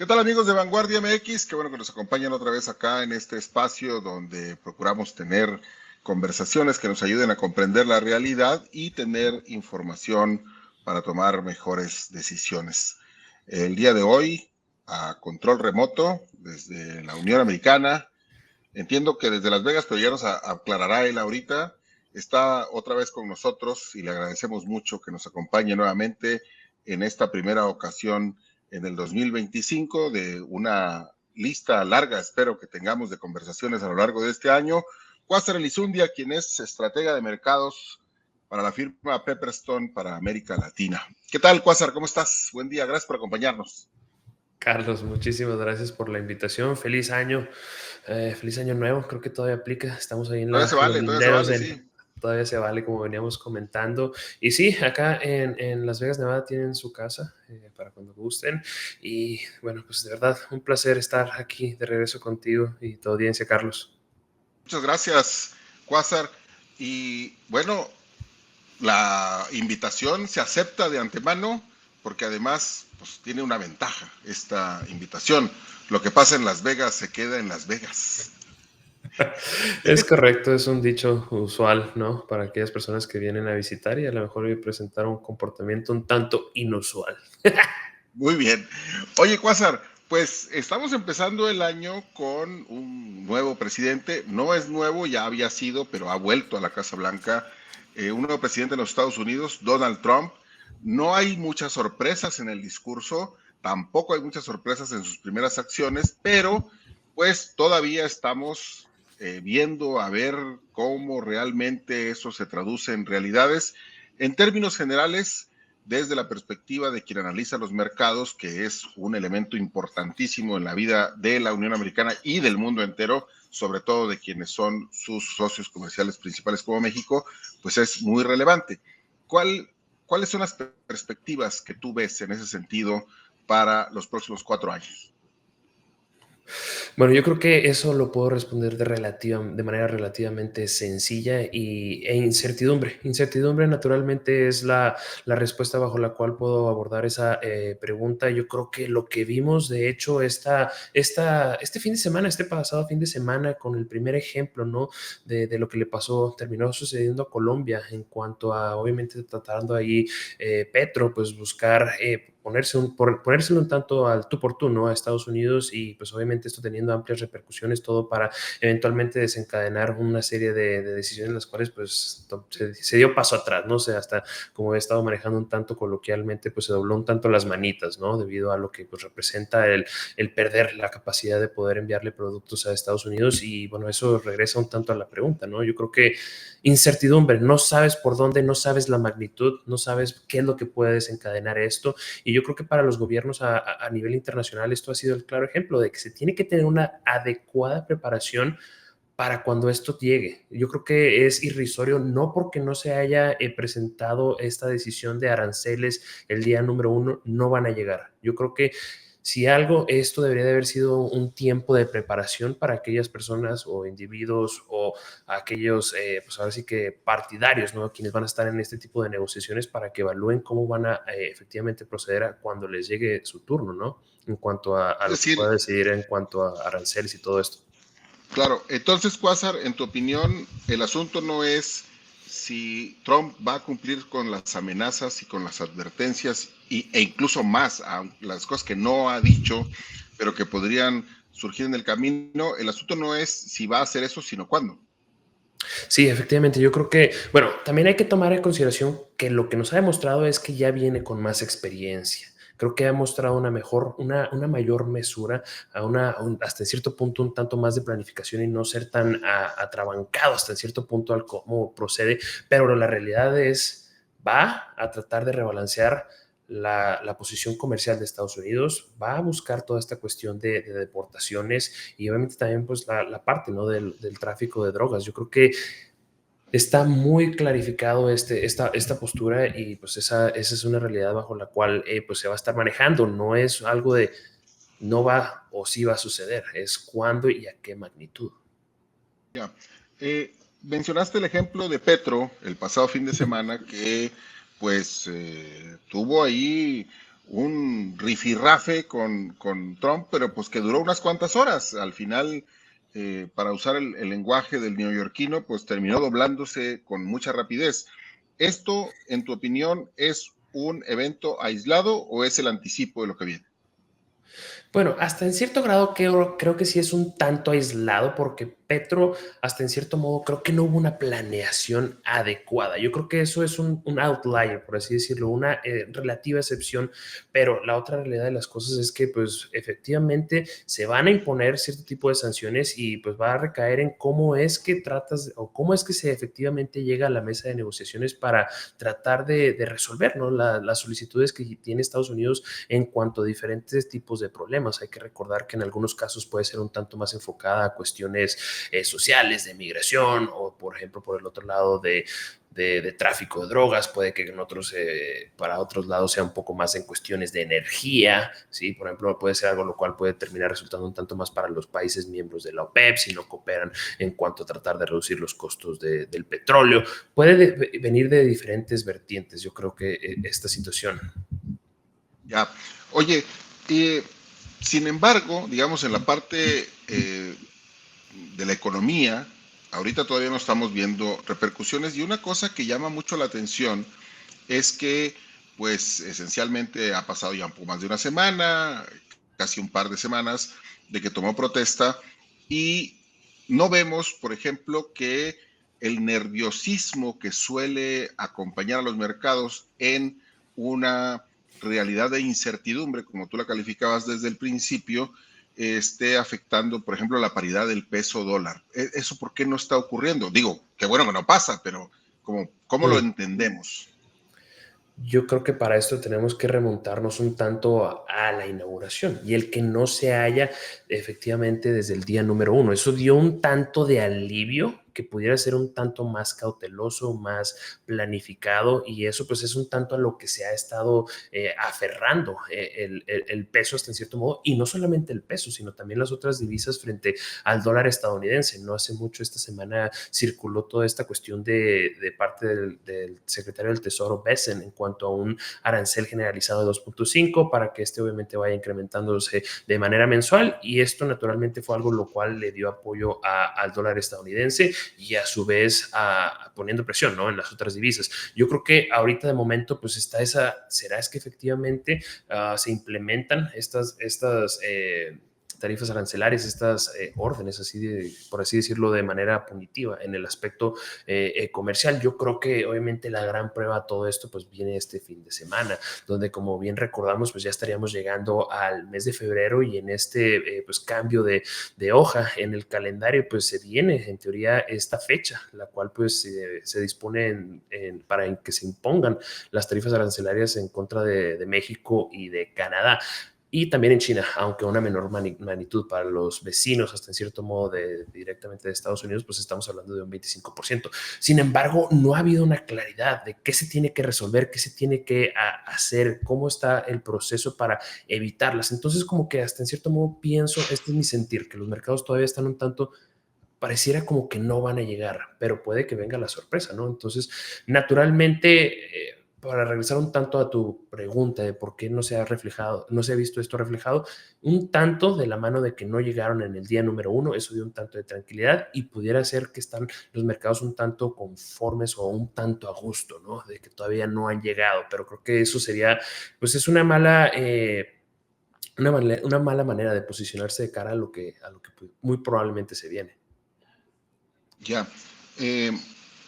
¿Qué tal, amigos de Vanguardia MX? Qué bueno que nos acompañan otra vez acá en este espacio donde procuramos tener conversaciones que nos ayuden a comprender la realidad y tener información para tomar mejores decisiones. El día de hoy, a control remoto desde la Unión Americana, entiendo que desde Las Vegas, pero ya nos aclarará él ahorita, está otra vez con nosotros y le agradecemos mucho que nos acompañe nuevamente en esta primera ocasión en el 2025 de una lista larga, espero que tengamos, de conversaciones a lo largo de este año. Cuásar Elizundia, quien es estratega de mercados para la firma Pepperstone para América Latina. ¿Qué tal, Cuásar? ¿Cómo estás? Buen día, gracias por acompañarnos. Carlos, muchísimas gracias por la invitación. Feliz año nuevo. Creo que todavía aplica. Estamos ahí en los Todavía se linderos vale, del. sí. Todavía se vale, como veníamos comentando. Y sí, acá en Las Vegas, Nevada, tienen su casa para cuando gusten. Y bueno, pues de verdad, un placer estar aquí de regreso contigo y tu audiencia, Carlos. Muchas gracias, Cuásar. Y bueno, la invitación se acepta de antemano porque además pues, tiene una ventaja esta invitación. Lo que pasa en Las Vegas se queda en Las Vegas. Es correcto, es un dicho usual, ¿no? Para aquellas personas que vienen a visitar y a lo mejor presentar un comportamiento un tanto inusual. Muy bien. Oye, Cuásar, pues estamos empezando el año con un nuevo presidente. No es nuevo, ya había sido, pero ha vuelto a la Casa Blanca. Un nuevo presidente de los Estados Unidos, Donald Trump. No hay muchas sorpresas en el discurso, tampoco hay muchas sorpresas en sus primeras acciones, pero pues todavía estamos viendo a ver cómo realmente eso se traduce en realidades. En términos generales, desde la perspectiva de quien analiza los mercados, que es un elemento importantísimo en la vida de la Unión Americana y del mundo entero, sobre todo de quienes son sus socios comerciales principales como México, pues es muy relevante. ¿Cuáles son las perspectivas que tú ves en ese sentido para los próximos 4 años? Bueno, yo creo que eso lo puedo responder de manera relativamente sencilla e incertidumbre. Incertidumbre naturalmente es la respuesta bajo la cual puedo abordar esa pregunta. Yo creo que lo que vimos, de hecho, este fin de semana, este pasado fin de semana, con el primer ejemplo, ¿no? De lo que le pasó, terminó sucediendo a Colombia en cuanto a, obviamente, tratando ahí Petro, pues buscar ponérselo un tanto al tú por tú, ¿no? A Estados Unidos y pues obviamente esto teniendo amplias repercusiones, todo para eventualmente desencadenar una serie de decisiones en las cuales pues se dio paso atrás, ¿no? O sea, hasta como he estado manejando un tanto coloquialmente, pues se dobló un tanto las manitas, ¿no? Debido a lo que pues representa el perder la capacidad de poder enviarle productos a Estados Unidos y bueno, eso regresa un tanto a la pregunta, ¿no? Yo creo que incertidumbre, no sabes por dónde, no sabes la magnitud, no sabes qué es lo que puede desencadenar esto y yo creo que para los gobiernos a nivel internacional esto ha sido el claro ejemplo de que se tiene que tener una adecuada preparación para cuando esto llegue. Yo creo que es irrisorio, no porque no se haya presentado esta decisión de aranceles el día número 1, no van a llegar. Yo creo que si algo, esto debería de haber sido un tiempo de preparación para aquellas personas o individuos o aquellos, pues ahora sí que partidarios, ¿no? Quienes van a estar en este tipo de negociaciones para que evalúen cómo van a efectivamente proceder a cuando les llegue su turno, ¿no? En cuanto a Es lo que decir, pueda decidir en cuanto a aranceles y todo esto. claro, entonces, Cuásar, en tu opinión, el asunto no es si Trump va a cumplir con las amenazas y con las advertencias e incluso más, a las cosas que no ha dicho, pero que podrían surgir en el camino. El asunto no es si va a hacer eso, sino cuándo. Sí, efectivamente, yo creo que, bueno, también hay que tomar en consideración que lo que nos ha demostrado es que ya viene con más experiencia. Creo que ha mostrado una mayor mesura, hasta en cierto punto un tanto más de planificación y no ser tan atrabancado hasta en cierto punto al cómo procede, pero la realidad es, va a tratar de rebalancear la posición comercial de Estados Unidos, va a buscar toda esta cuestión de deportaciones y obviamente también pues la parte, ¿no? Del tráfico de drogas. Yo creo que está muy clarificado esta postura y pues esa es una realidad bajo la cual pues se va a estar manejando. No es algo de no va o sí va a suceder, es cuándo y a qué magnitud. Ya. Mencionaste el ejemplo de Petro el pasado fin de semana que pues tuvo ahí un rifirrafe con Trump, pero pues que duró unas cuantas horas. Al final, para usar el lenguaje del neoyorquino, pues terminó doblándose con mucha rapidez. ¿Esto, en tu opinión, es un evento aislado o es el anticipo de lo que viene? Bueno, hasta en cierto grado creo que sí es un tanto aislado porque Petro, hasta en cierto modo, creo que no hubo una planeación adecuada. Yo creo que eso es un outlier, por así decirlo, una relativa excepción, pero la otra realidad de las cosas es que pues efectivamente se van a imponer cierto tipo de sanciones y pues va a recaer en cómo es que tratas o cómo es que se efectivamente llega a la mesa de negociaciones para tratar de resolver, ¿no? Las solicitudes que tiene Estados Unidos en cuanto a diferentes tipos de problemas. Hay que recordar que en algunos casos puede ser un tanto más enfocada a cuestiones sociales, de migración, o por ejemplo, por el otro lado de tráfico de drogas, puede que en otros, para otros lados sea un poco más en cuestiones de energía, ¿sí? Por ejemplo, puede ser algo lo cual puede terminar resultando un tanto más para los países miembros de la OPEP si no cooperan en cuanto a tratar de reducir los costos del petróleo. Puede venir de diferentes vertientes, yo creo que esta situación. Ya. Oye, eh, sin embargo, digamos, en la parte de la economía, ahorita todavía no estamos viendo repercusiones y una cosa que llama mucho la atención es que, pues, esencialmente ha pasado ya un poco más de una semana, casi un par de semanas, de que tomó protesta y no vemos, por ejemplo, que el nerviosismo que suele acompañar a los mercados en una realidad de incertidumbre, como tú la calificabas desde el principio, esté afectando, por ejemplo, la paridad del peso dólar. ¿Eso por qué no está ocurriendo? Digo, qué bueno que no pasa, pero ¿cómo lo Mm. entendemos? Yo creo que para esto tenemos que remontarnos un tanto a la inauguración y el que no se haya efectivamente desde el día número uno. Eso dio un tanto de alivio que pudiera ser un tanto más cauteloso, más planificado y eso pues es un tanto a lo que se ha estado aferrando el peso hasta en cierto modo y no solamente el peso, sino también las otras divisas frente al dólar estadounidense. No hace mucho esta semana circuló toda esta cuestión de parte del secretario del Tesoro Bessent en cuanto a un arancel generalizado de 2.5 para que este obviamente vaya incrementándose de manera mensual y esto naturalmente fue algo lo cual le dio apoyo al dólar estadounidense y a su vez poniendo presión, ¿no?, en las otras divisas. Yo creo que ahorita de momento pues está será es que efectivamente se implementan estas tarifas arancelarias, estas órdenes, por así decirlo, de manera punitiva en el aspecto comercial. Yo creo que obviamente la gran prueba de todo esto pues viene este fin de semana, donde como bien recordamos pues ya estaríamos llegando al mes de febrero y en este pues cambio de hoja en el calendario pues se viene en teoría esta fecha, la cual pues se dispone para que se impongan las tarifas arancelarias en contra de México y de Canadá y también en China, aunque a una menor magnitud para los vecinos, hasta en cierto modo directamente de Estados Unidos, pues estamos hablando de un 25%. Sin embargo, no ha habido una claridad de qué se tiene que resolver, qué se tiene que hacer, cómo está el proceso para evitarlas. Entonces, como que hasta en cierto modo pienso, este es mi sentir, que los mercados todavía están un tanto pareciera como que no van a llegar, pero puede que venga la sorpresa, ¿no? Entonces, naturalmente, para regresar un tanto a tu pregunta de por qué no se ha reflejado, no se ha visto esto reflejado, un tanto de la mano de que no llegaron en el día número uno, eso dio un tanto de tranquilidad y pudiera ser que están los mercados un tanto conformes o un tanto a gusto, ¿no? De que todavía no han llegado, pero creo que eso sería, pues es una mala manera de posicionarse de cara a lo que muy probablemente se viene. Ya. Eh,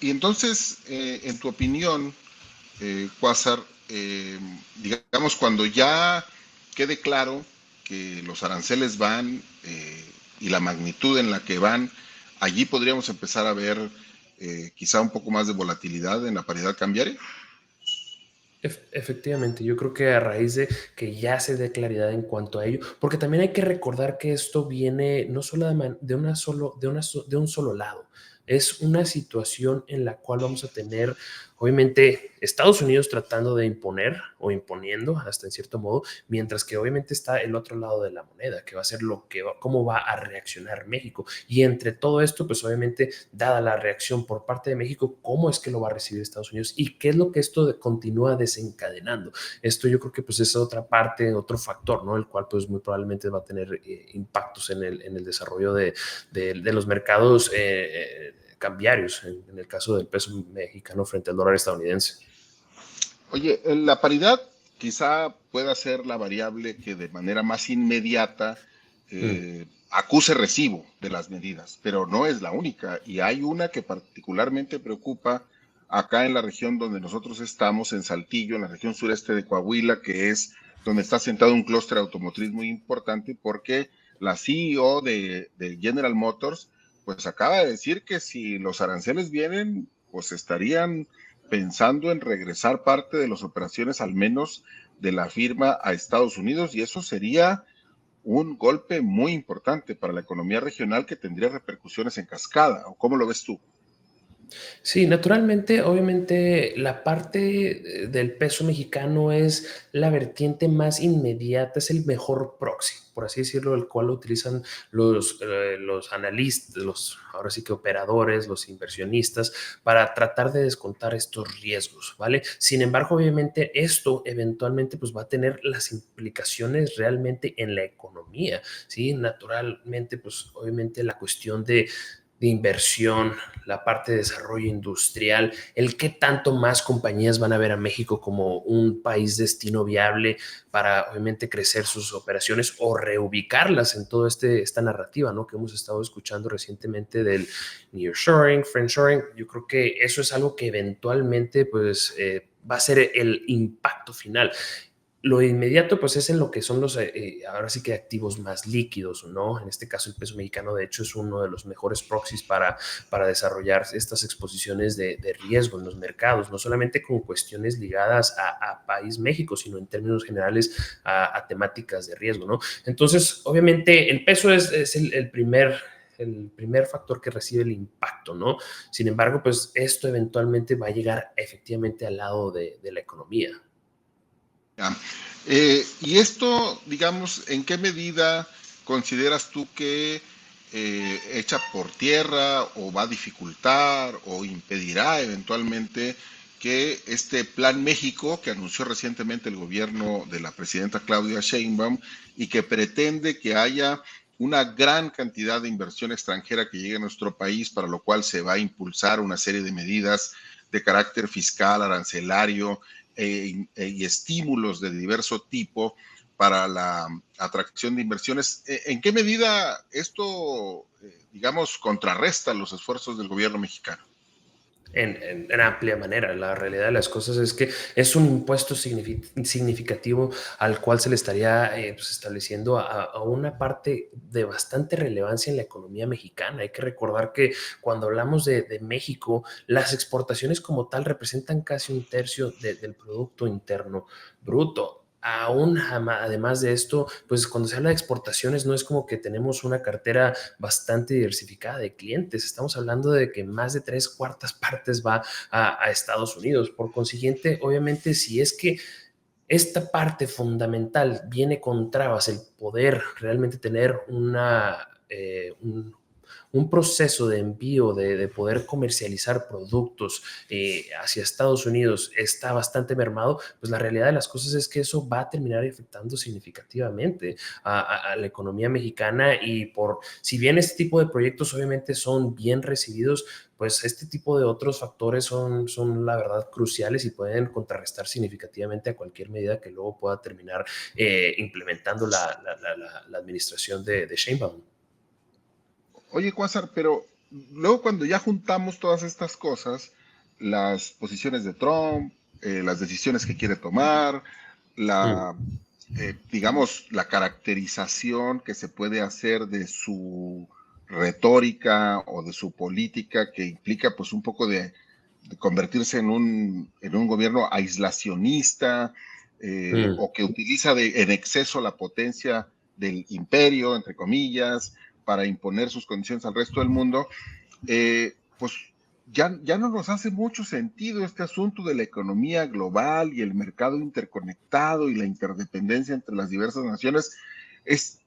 y entonces, en tu opinión, Quasar, digamos, cuando ya quede claro que los aranceles van y la magnitud en la que van, allí podríamos empezar a ver quizá un poco más de volatilidad en la paridad cambiaria. Efectivamente, yo creo que a raíz de que ya se dé claridad en cuanto a ello, porque también hay que recordar que esto viene no solo de un solo lado, es una situación en la cual vamos a tener obviamente Estados Unidos tratando de imponer o imponiendo hasta en cierto modo, mientras que obviamente está el otro lado de la moneda, que va a ser cómo va a reaccionar México. Y entre todo esto, pues obviamente, dada la reacción por parte de México, ¿cómo es que lo va a recibir Estados Unidos? ¿Y qué es lo que esto continúa desencadenando? Esto yo creo que pues es otra parte, otro factor, ¿no? El cual pues muy probablemente va a tener impactos en el desarrollo de los mercados cambiarios, en el caso del peso mexicano frente al dólar estadounidense. Oye, la paridad quizá pueda ser la variable que de manera más inmediata acuse recibo de las medidas, pero no es la única. Y hay una que particularmente preocupa acá en la región donde nosotros estamos, en Saltillo, en la región sureste de Coahuila, que es donde está sentado un clúster automotriz muy importante, porque la CEO de General Motors, pues acaba de decir que si los aranceles vienen, pues estarían pensando en regresar parte de las operaciones, al menos de la firma, a Estados Unidos, y eso sería un golpe muy importante para la economía regional que tendría repercusiones en cascada. ¿O cómo lo ves tú? Sí, naturalmente, obviamente, la parte del peso mexicano es la vertiente más inmediata, es el mejor proxy, por así decirlo, el cual lo utilizan los analistas, ahora sí que operadores, los inversionistas, para tratar de descontar estos riesgos, ¿vale? Sin embargo, obviamente, esto eventualmente pues va a tener las implicaciones realmente en la economía, ¿sí? Naturalmente, pues obviamente la cuestión de inversión, la parte de desarrollo industrial, el qué tanto más compañías van a ver a México como un país destino viable para obviamente crecer sus operaciones o reubicarlas en toda esta narrativa, ¿no? Que hemos estado escuchando recientemente del nearshoring, friendshoring. Yo creo que eso es algo que eventualmente pues va a ser el impacto final. Lo inmediato, pues es en lo que son ahora sí que activos más líquidos, ¿no? En este caso, el peso mexicano, de hecho, es uno de los mejores proxies para desarrollar estas exposiciones de riesgo en los mercados, no solamente con cuestiones ligadas a país México, sino en términos generales a temáticas de riesgo, ¿no? Entonces, obviamente, el peso es el primer factor que recibe el impacto, ¿no? Sin embargo, pues esto eventualmente va a llegar efectivamente al lado de la economía. Ya. Y esto, digamos, ¿en qué medida consideras tú que echa por tierra o va a dificultar o impedirá eventualmente que este Plan México que anunció recientemente el gobierno de la presidenta Claudia Sheinbaum y que pretende que haya una gran cantidad de inversión extranjera que llegue a nuestro país, para lo cual se va a impulsar una serie de medidas de carácter fiscal, arancelario, y estímulos de diverso tipo para la atracción de inversiones? ¿En qué medida esto, digamos, contrarresta los esfuerzos del gobierno mexicano? En amplia manera. La realidad de las cosas es que es un impuesto significativo al cual se le estaría pues estableciendo a una parte de bastante relevancia en la economía mexicana. Hay que recordar que cuando hablamos de México, las exportaciones como tal representan casi un tercio del Producto Interno Bruto. Aún además de esto, pues cuando se habla de exportaciones no es como que tenemos una cartera bastante diversificada de clientes. Estamos hablando de que más de 3/4 partes va a Estados Unidos. Por consiguiente, obviamente, si es que esta parte fundamental viene con trabas, el poder realmente tener un proceso de envío, de poder comercializar productos hacia Estados Unidos está bastante mermado, pues la realidad de las cosas es que eso va a terminar afectando significativamente a la economía mexicana y si bien este tipo de proyectos obviamente son bien recibidos, pues este tipo de otros factores son la verdad cruciales y pueden contrarrestar significativamente a cualquier medida que luego pueda terminar implementando la administración de Sheinbaum. Oye, Quasar, pero luego cuando ya juntamos todas estas cosas, las posiciones de Trump, las decisiones que quiere tomar, la, Mm. digamos, la caracterización que se puede hacer de su retórica o de su política, que implica pues un poco de convertirse en un gobierno aislacionista, Mm. o que utiliza en exceso la potencia del imperio, entre comillas, para imponer sus condiciones al resto del mundo, pues ya no nos hace mucho sentido este asunto de la economía global y el mercado interconectado y la interdependencia entre las diversas naciones. Es,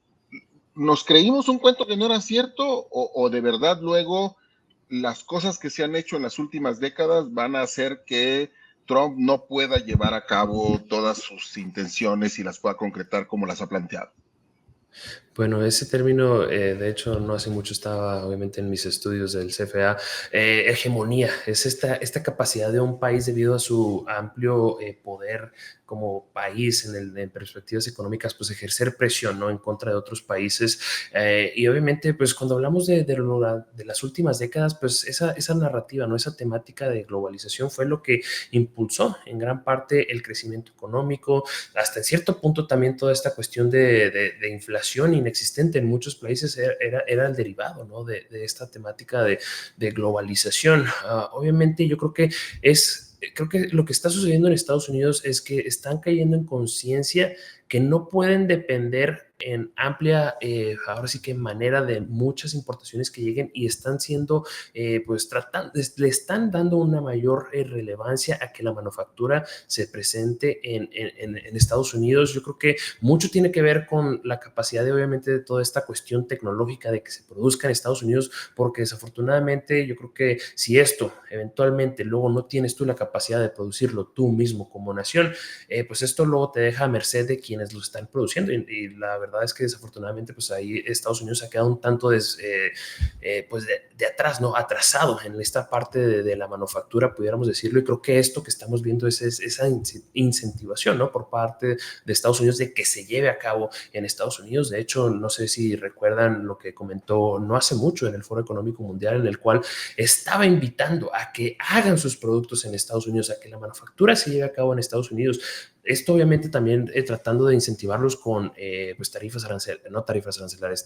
¿Nos creímos un cuento que no era cierto o de verdad luego las cosas que se han hecho en las últimas décadas van a hacer que Trump no pueda llevar a cabo todas sus intenciones y las pueda concretar como las ha planteado? Bueno, ese término, de hecho, no hace mucho estaba, obviamente, en mis estudios del CFA. Hegemonía es esta capacidad de un país debido a su amplio poder como país en perspectivas económicas, pues ejercer presión, ¿no?, en contra de otros países. Y obviamente, pues cuando hablamos de las últimas décadas, pues esa narrativa, ¿no?, esa temática de globalización fue lo que impulsó en gran parte el crecimiento económico, hasta en cierto punto también toda esta cuestión de inflación inexistente en muchos países era el derivado, ¿no?, de esta temática de globalización. Obviamente yo creo que lo que está sucediendo en Estados Unidos es que están cayendo en conciencia que no pueden depender en amplia, ahora sí que manera, de muchas importaciones que lleguen, y están siendo, pues le están dando una mayor relevancia a que la manufactura se presente en Estados Unidos. Yo creo que mucho tiene que ver con la capacidad de, obviamente, de toda esta cuestión tecnológica de que se produzca en Estados Unidos, porque desafortunadamente yo creo que si esto eventualmente luego no tienes tú la capacidad de producirlo tú mismo como nación, pues esto luego te deja a merced de quienes lo están produciendo, y la verdad es que desafortunadamente pues ahí Estados Unidos ha quedado un tanto pues de atrás, ¿no?, atrasado en esta parte de la manufactura, pudiéramos decirlo, y creo que esto que estamos viendo es esa incentivación, ¿no?, por parte de Estados Unidos de que se lleve a cabo en Estados Unidos. De hecho, no sé si recuerdan lo que comentó no hace mucho en el Foro Económico Mundial, en el cual estaba invitando a que hagan sus productos en Estados Unidos, a que la manufactura se lleve a cabo en Estados Unidos. Esto obviamente también tratando de incentivarlos con pues tarifas arancelarias, no tarifas arancelarias,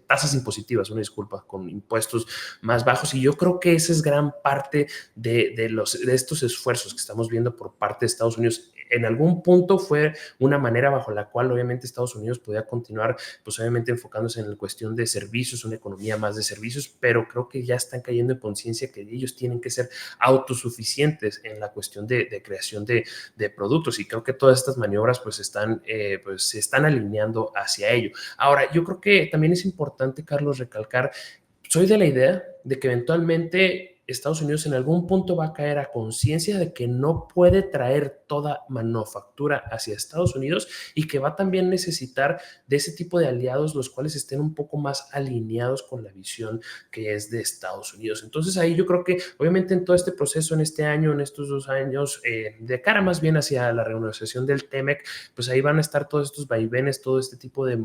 tasas impositivas, una disculpa, con impuestos más bajos. Y yo creo que esa es gran parte de estos esfuerzos que estamos viendo por parte de Estados Unidos. En algún punto fue una manera bajo la cual obviamente Estados Unidos podía continuar, pues obviamente enfocándose en la cuestión de servicios, una economía más de servicios, pero creo que ya están cayendo en conciencia que ellos tienen que ser autosuficientes en la cuestión de creación de productos, y creo que todas estas maniobras pues se están alineando hacia ello. Ahora, yo creo que también es importante, Carlos, recalcar, soy de la idea de que eventualmente Estados Unidos en algún punto va a caer a conciencia de que no puede traer toda manufactura hacia Estados Unidos, y que va a también necesitar de ese tipo de aliados los cuales estén un poco más alineados con la visión que es de Estados Unidos. Entonces ahí yo creo que obviamente en todo este proceso, en este año, en estos 2 años, de cara más bien hacia la renegociación del TEMEC, pues ahí van a estar todos estos vaivenes, todo este tipo de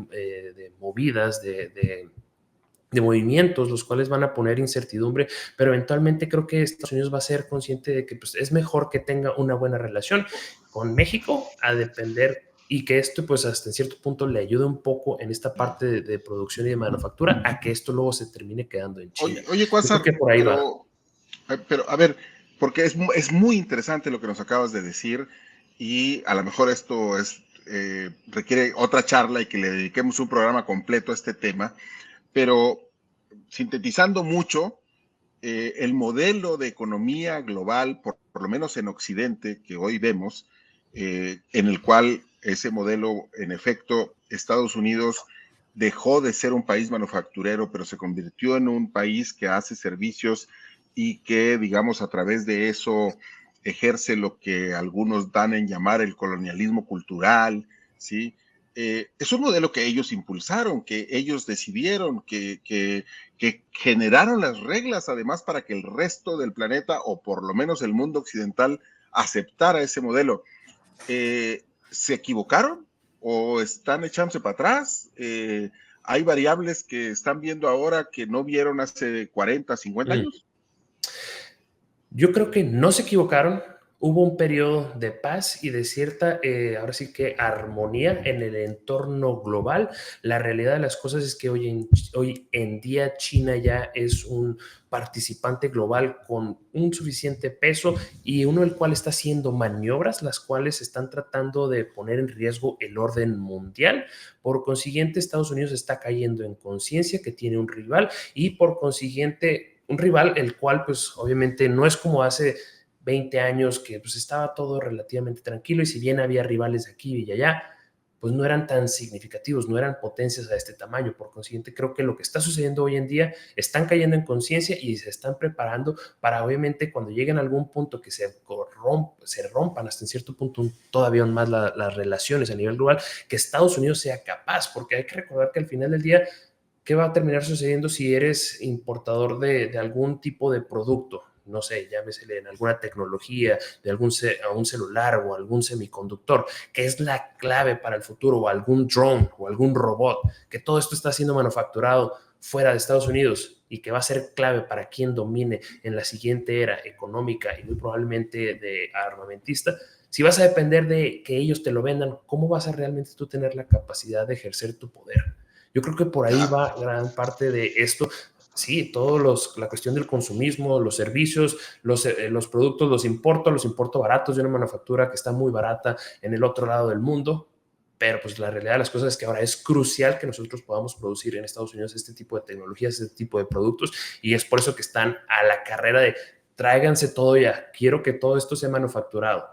movidas, de movimientos, los cuales van a poner incertidumbre, pero eventualmente creo que Estados Unidos va a ser consciente de que pues, es mejor que tenga una buena relación con México a depender, y que esto pues hasta en cierto punto le ayude un poco en esta parte de producción y de manufactura, a que esto luego se termine quedando en China. Oye, Yo creo Quasar, que por ahí va. pero a ver, porque es muy interesante lo que nos acabas de decir y a lo mejor esto requiere otra charla y que le dediquemos un programa completo a este tema, pero sintetizando mucho, el modelo de economía global, por lo menos en Occidente, que hoy vemos, en el cual ese modelo, en efecto, Estados Unidos dejó de ser un país manufacturero, pero se convirtió en un país que hace servicios y que, digamos, a través de eso ejerce lo que algunos dan en llamar el colonialismo cultural, ¿sí? Es un modelo que ellos impulsaron, que ellos decidieron, que generaron las reglas además para que el resto del planeta, o por lo menos el mundo occidental, aceptara ese modelo. ¿Se equivocaron o están echándose para atrás? ¿Hay variables que están viendo ahora que no vieron hace 40, 50 Mm. años? Yo creo que no se equivocaron. Hubo un periodo de paz y de cierta, ahora sí que armonía en el entorno global. La realidad de las cosas es que hoy en día China ya es un participante global con un suficiente peso, y uno el cual está haciendo maniobras las cuales están tratando de poner en riesgo el orden mundial. Por consiguiente, Estados Unidos está cayendo en conciencia que tiene un rival, y por consiguiente un rival el cual pues obviamente no es como hace 20 años que pues estaba todo relativamente tranquilo y si bien había rivales de aquí y allá, pues no eran tan significativos, no eran potencias a este tamaño. Por consiguiente, creo que lo que está sucediendo hoy en día, están cayendo en conciencia y se están preparando para obviamente cuando lleguen a algún punto que se rompan hasta en cierto punto todavía más las relaciones a nivel global, que Estados Unidos sea capaz, porque hay que recordar que al final del día, ¿qué va a terminar sucediendo si eres importador de algún tipo de producto? No sé, llámesele en alguna tecnología, de un celular o algún semiconductor, que es la clave para el futuro, o algún drone o algún robot, que todo esto está siendo manufacturado fuera de Estados Unidos y que va a ser clave para quien domine en la siguiente era económica y muy probablemente de armamentista. Si vas a depender de que ellos te lo vendan, ¿cómo vas a realmente tú tener la capacidad de ejercer tu poder? Yo creo que por ahí Ya. va gran parte de esto. Sí, la cuestión del consumismo, los servicios, los productos los importo baratos de una manufactura que está muy barata en el otro lado del mundo, pero pues la realidad de las cosas es que ahora es crucial que nosotros podamos producir en Estados Unidos este tipo de tecnologías, este tipo de productos, y es por eso que están a la carrera de tráiganse todo ya, quiero que todo esto sea manufacturado,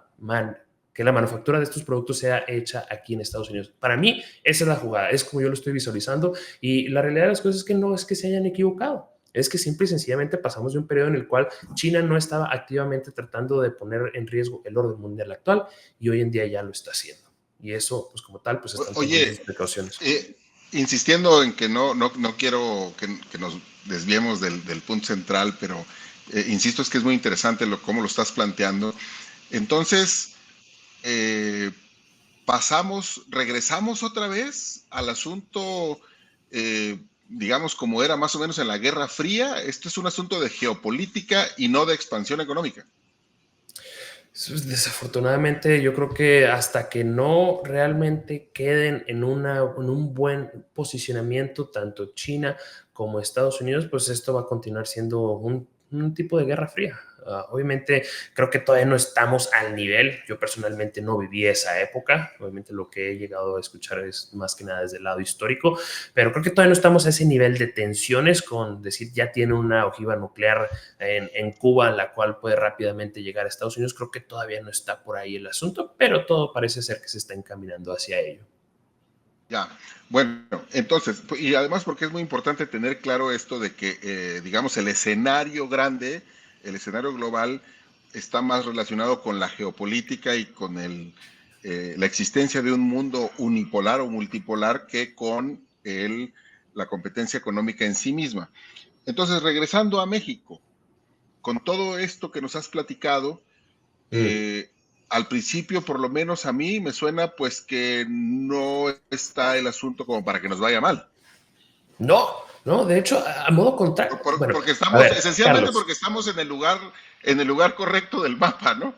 que la manufactura de estos productos sea hecha aquí en Estados Unidos. Para mí, esa es la jugada, es como yo lo estoy visualizando y la realidad de las cosas es que no es que se hayan equivocado, es que simple y sencillamente pasamos de un periodo en el cual China no estaba activamente tratando de poner en riesgo el orden mundial actual y hoy en día ya lo está haciendo. Y eso, pues como tal, pues están tomando sus Oye, precauciones. insistiendo en que no quiero que nos desviemos del punto central, pero insisto, es que es muy interesante cómo lo estás planteando. Entonces, eh, regresamos otra vez al asunto, digamos, como era más o menos en la Guerra Fría. Esto es un asunto de geopolítica y no de expansión económica. Desafortunadamente, yo creo que hasta que no realmente queden en un buen posicionamiento, tanto China como Estados Unidos, pues esto va a continuar siendo un tipo de guerra fría. Obviamente, creo que todavía no estamos al nivel. Yo personalmente no viví esa época. Obviamente, lo que he llegado a escuchar es más que nada desde el lado histórico, pero creo que todavía no estamos a ese nivel de tensiones con decir ya tiene una ojiva nuclear en Cuba, la cual puede rápidamente llegar a Estados Unidos. Creo que todavía no está por ahí el asunto, pero todo parece ser que se está encaminando hacia ello. Ya, bueno, entonces, y además porque es muy importante tener claro esto de que, digamos, el escenario grande, el escenario global, está más relacionado con la geopolítica y con la existencia de un mundo unipolar o multipolar que con la competencia económica en sí misma. Entonces, regresando a México, con todo esto que nos has platicado, Mm. eh, al principio, por lo menos a mí, me suena pues que no está el asunto como para que nos vaya mal. No, no, de hecho, a modo contrario. Bueno, Porque a estamos, ver, esencialmente Carlos, porque estamos en el lugar correcto del mapa, ¿no?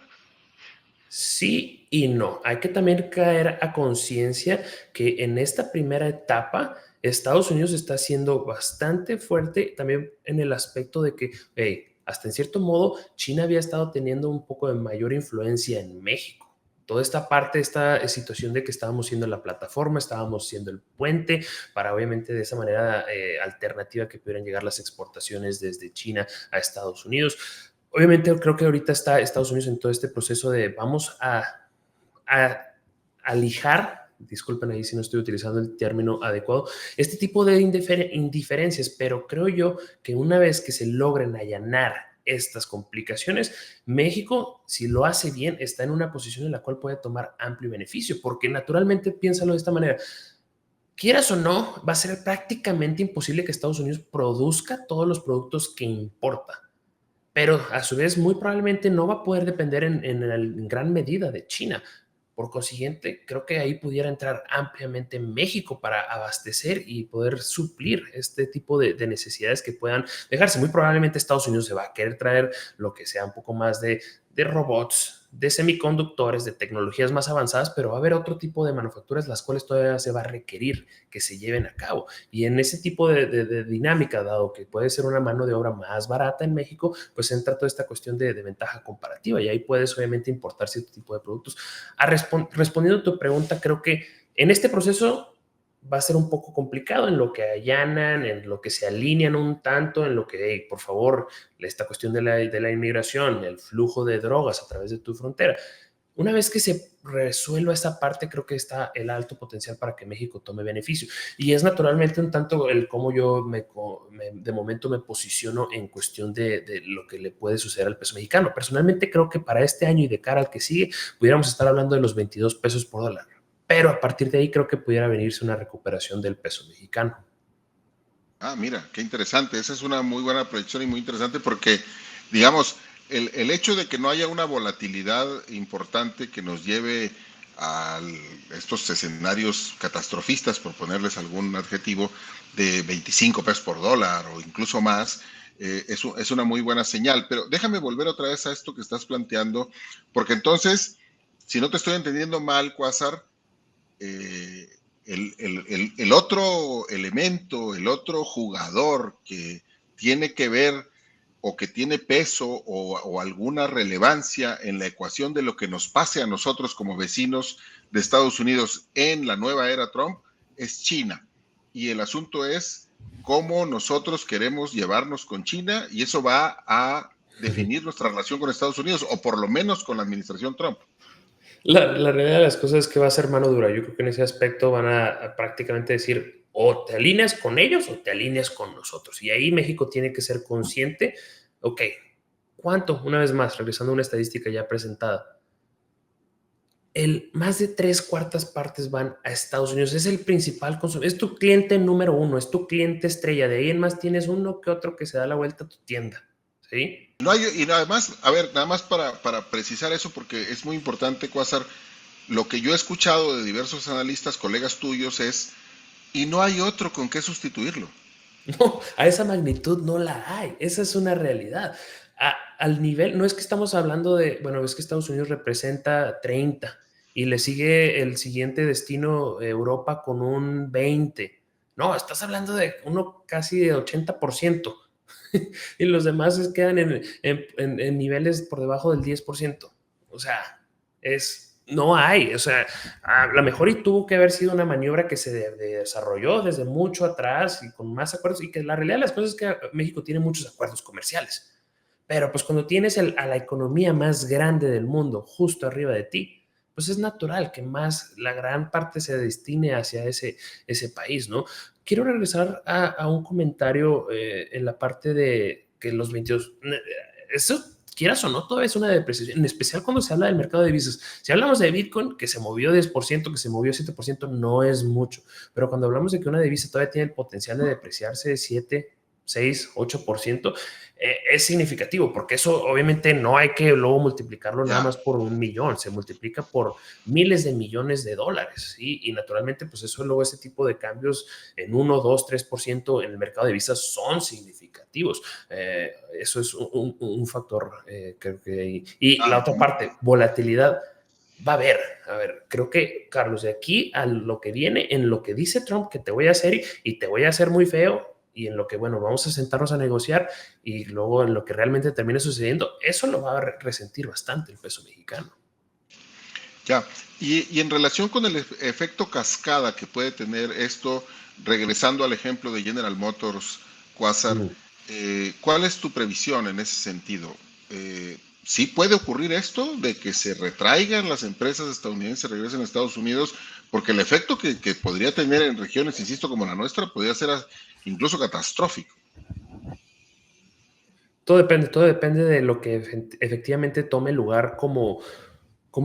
sí y no. Hay que también caer a conciencia que en esta primera etapa Estados Unidos está siendo bastante fuerte también en el aspecto de que, hey, hasta en cierto modo, China había estado teniendo un poco de mayor influencia en México. Toda esta parte, esta situación de que estábamos siendo la plataforma, estábamos siendo el puente para obviamente de esa manera alternativa que pudieran llegar las exportaciones desde China a Estados Unidos. Obviamente creo que ahorita está Estados Unidos en todo este proceso de vamos a lijar, disculpen ahí si no estoy utilizando el término adecuado, este tipo de indiferencias, pero creo yo que una vez que se logren allanar estas complicaciones, México, si lo hace bien, está en una posición en la cual puede tomar amplio beneficio, porque naturalmente piénsalo de esta manera, quieras o no, va a ser prácticamente imposible que Estados Unidos produzca todos los productos que importa, pero a su vez muy probablemente no va a poder depender en gran medida de China. Por consiguiente, creo que ahí pudiera entrar ampliamente México para abastecer y poder suplir este tipo de necesidades que puedan dejarse. Muy probablemente Estados Unidos se va a querer traer lo que sea un poco más de robots, de semiconductores, de tecnologías más avanzadas, pero va a haber otro tipo de manufacturas las cuales todavía se va a requerir que se lleven a cabo. Y en ese tipo de dinámica, dado que puede ser una mano de obra más barata en México, pues entra toda esta cuestión de ventaja comparativa y ahí puedes obviamente importar cierto tipo de productos. Respondiendo a tu pregunta, creo que en este proceso va a ser un poco complicado en lo que allanan, en lo que se alinean un tanto, en lo que, hey, por favor, esta cuestión de la inmigración, el flujo de drogas a través de tu frontera. Una vez que se resuelva esa parte, creo que está el alto potencial para que México tome beneficio. Y es naturalmente un tanto el cómo yo de momento me posiciono en cuestión de lo que le puede suceder al peso mexicano. Personalmente creo que para este año y de cara al que sigue, pudiéramos estar hablando de los 22 pesos por dólar. Pero a partir de ahí creo que pudiera venirse una recuperación del peso mexicano. Ah, mira, qué interesante. Esa es una muy buena proyección y muy interesante porque, digamos, el hecho de que no haya una volatilidad importante que nos lleve a estos escenarios catastrofistas, por ponerles algún adjetivo, de 25 pesos por dólar o incluso más, es una muy buena señal. Pero déjame volver otra vez a esto que estás planteando, porque entonces, si no te estoy entendiendo mal, Cuásar, eh, el otro elemento, el otro jugador que tiene que ver o que tiene peso o alguna relevancia en la ecuación de lo que nos pase a nosotros como vecinos de Estados Unidos en la nueva era Trump es China. Y el asunto es cómo nosotros queremos llevarnos con China y eso va a definir nuestra relación con Estados Unidos o por lo menos con la administración Trump. La realidad de las cosas es que va a ser mano dura. Yo creo que en ese aspecto van a prácticamente decir o te alineas con ellos o te alineas con nosotros. Y ahí México tiene que ser consciente, ok, ¿cuánto? Una vez más, regresando a una estadística ya presentada, más de tres cuartas partes van a Estados Unidos. Es el principal consumidor, es tu cliente número uno, es tu cliente estrella. De ahí en más tienes uno que otro que se da la vuelta a tu tienda. ¿Sí? No hay, y además, a ver, nada más para precisar eso, porque es muy importante, Cuásar, lo que yo he escuchado de diversos analistas, colegas tuyos, es, y no hay otro con qué sustituirlo. No, a esa magnitud no la hay. Esa es una realidad. Al nivel, no es que estamos hablando de, bueno, es que Estados Unidos representa 30 y le sigue el siguiente destino Europa con un 20. No, estás hablando de uno casi de 80% y los demás quedan en niveles por debajo del 10%. O sea, no hay, o sea, a lo mejor y tuvo que haber sido una maniobra que se desarrolló desde mucho atrás y con más acuerdos, y que la realidad de las cosas es que México tiene muchos acuerdos comerciales, pero pues cuando tienes a la economía más grande del mundo justo arriba de ti, pues es natural que más la gran parte se destine hacia ese país, ¿no? Quiero regresar a un comentario en la parte de que los 22, eso quieras o no, todo es una depreciación, en especial cuando se habla del mercado de divisas. Si hablamos de Bitcoin, que se movió 10%, que se movió 7%, no es mucho, pero cuando hablamos de que una divisa todavía tiene el potencial de depreciarse 7, 6, 8%, es significativo, porque eso obviamente no hay que luego multiplicarlo nada Ya. más por 1 millón, se multiplica por miles de millones de dólares, ¿sí? Y naturalmente, pues eso luego ese tipo de cambios en 1, 2, 3% en el mercado de divisas son significativos. Eso es un factor, creo que... Y la Ah, otra parte, volatilidad. Va a ver, creo que, Carlos, de aquí a lo que viene, en lo que dice Trump que te voy a hacer y te voy a hacer muy feo, y en lo que, bueno, vamos a sentarnos a negociar y luego en lo que realmente termine sucediendo, eso lo va a resentir bastante el peso mexicano. ya. Y en relación con el efecto cascada que puede tener esto, regresando al ejemplo de General Motors, Quasar, Mm. ¿cuál es tu previsión en ese sentido? ¿Sí puede ocurrir esto de que se retraigan las empresas estadounidenses, regresen a Estados Unidos? Porque el efecto que podría tener en regiones, insisto, como la nuestra, podría ser incluso catastrófico. Todo depende de lo que efectivamente tome lugar como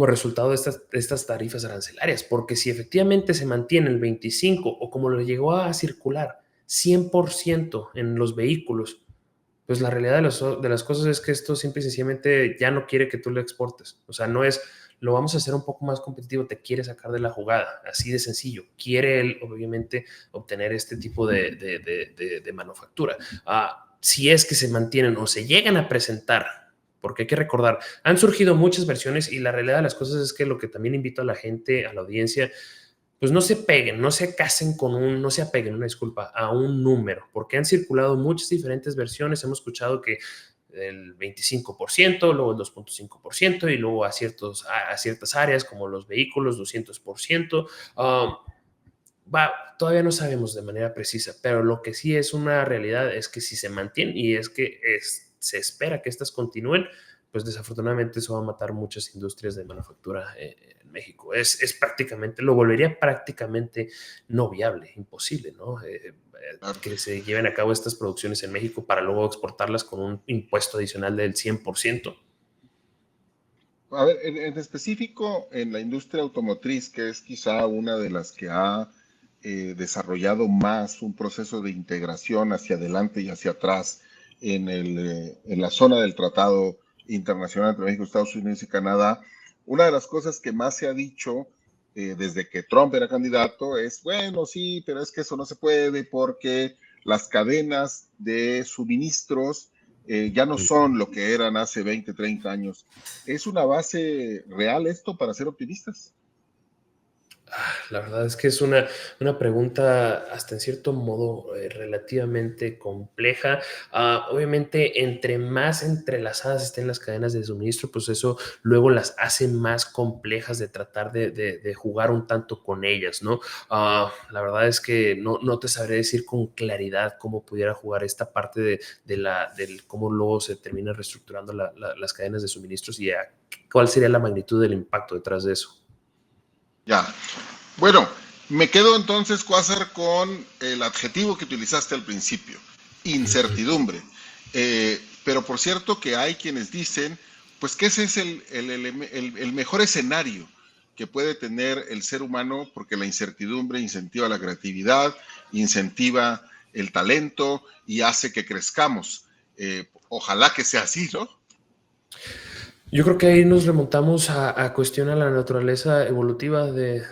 resultado de estas tarifas arancelarias, porque si efectivamente se mantiene el 25 o como lo llegó a circular 100% en los vehículos, pues la realidad de las cosas es que esto simple y sencillamente ya no quiere que tú lo exportes. O sea, no es, lo vamos a hacer un poco más competitivo, te quiere sacar de la jugada, así de sencillo. Quiere él, obviamente, obtener este tipo de manufactura. Si es que se mantienen o se llegan a presentar, porque hay que recordar, han surgido muchas versiones y la realidad de las cosas es que lo que también invito a la gente, a la audiencia, pues no se peguen, no se casen no se apeguen, una disculpa, a un número, porque han circulado muchas diferentes versiones, hemos escuchado que el 25%, luego el 2.5% y luego a ciertas áreas como los vehículos 200%. todavía no sabemos de manera precisa, pero lo que sí es una realidad es que si se mantiene y es que se espera que estas continúen, pues desafortunadamente eso va a matar muchas industrias de manufactura en México. Es prácticamente, lo volvería prácticamente no viable, imposible, ¿no? Claro. Que se lleven a cabo estas producciones en México para luego exportarlas con un impuesto adicional del 100%. A ver, en específico en la industria automotriz, que es quizá una de las que ha desarrollado más un proceso de integración hacia adelante y hacia atrás en la zona del Tratado Internacional entre México, Estados Unidos y Canadá, una de las cosas que más se ha dicho desde que Trump era candidato es, bueno, sí, pero es que eso no se puede porque las cadenas de suministros ya no son lo que eran hace 20, 30 años. ¿Es una base real esto para ser optimistas? La verdad es que es una pregunta hasta en cierto modo relativamente compleja. Obviamente, entre más entrelazadas estén las cadenas de suministro, pues eso luego las hace más complejas de tratar de jugar un tanto con ellas, ¿no? La verdad es que no te sabré decir con claridad cómo pudiera jugar esta parte del cómo luego se termina reestructurando las cadenas de suministros y cuál sería la magnitud del impacto detrás de eso. Ya. Bueno, me quedo entonces, Quasar, con el adjetivo que utilizaste al principio, incertidumbre. Pero por cierto que hay quienes dicen, pues que ese es el mejor escenario que puede tener el ser humano, porque la incertidumbre incentiva la creatividad, incentiva el talento y hace que crezcamos. Ojalá que sea así, ¿no? Yo creo que ahí nos remontamos a cuestionar la naturaleza evolutiva de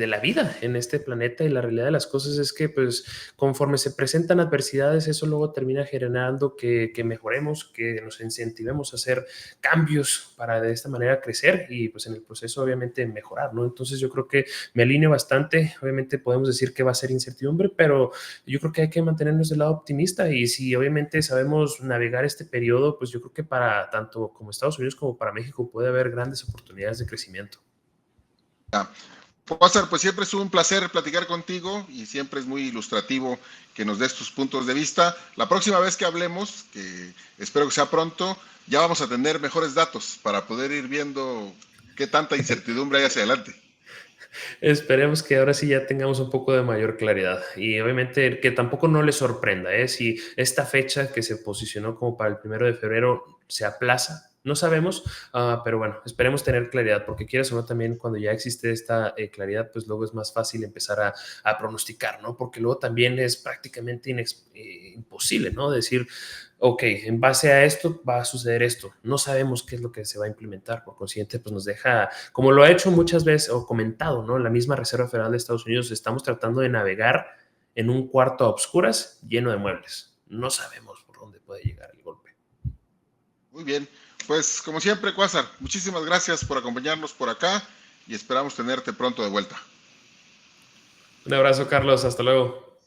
la vida en este planeta y la realidad de las cosas es que pues conforme se presentan adversidades eso luego termina generando que mejoremos, que nos incentivemos a hacer cambios para de esta manera crecer y pues en el proceso obviamente mejorar, ¿no? Entonces yo creo que me alineo bastante, obviamente podemos decir que va a ser incertidumbre, pero yo creo que hay que mantenernos del lado optimista y si obviamente sabemos navegar este periodo, pues yo creo que para tanto como Estados Unidos como para México puede haber grandes oportunidades de crecimiento. César, pues siempre es un placer platicar contigo y siempre es muy ilustrativo que nos des tus puntos de vista. La próxima vez que hablemos, que espero que sea pronto, ya vamos a tener mejores datos para poder ir viendo qué tanta incertidumbre hay hacia adelante. Esperemos que ahora sí ya tengamos un poco de mayor claridad y obviamente que tampoco no les sorprenda, ¿eh? Si esta fecha que se posicionó como para el 1 de febrero se aplaza, no sabemos, pero bueno, esperemos tener claridad porque quieras o no también cuando ya existe esta claridad, pues luego es más fácil empezar a pronosticar, ¿no? Porque luego también es prácticamente imposible, ¿no? Decir, ok, en base a esto va a suceder esto. No sabemos qué es lo que se va a implementar. Por consiguiente, pues nos deja, como lo ha hecho muchas veces o comentado, ¿no? La misma Reserva Federal de Estados Unidos, estamos tratando de navegar en un cuarto a obscuras lleno de muebles. No sabemos por dónde puede llegar el golpe. Muy bien, pues como siempre, Quasar, muchísimas gracias por acompañarnos por acá y esperamos tenerte pronto de vuelta. Un abrazo, Carlos. Hasta luego.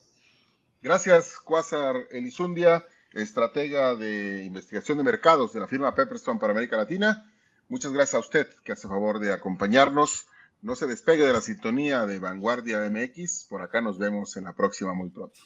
Gracias, Quasar Elizundia, estratega de investigación de mercados de la firma Pepperstone para América Latina. Muchas gracias a usted que hace favor de acompañarnos. No se despegue de la sintonía de Vanguardia MX. Por acá nos vemos en la próxima muy pronto.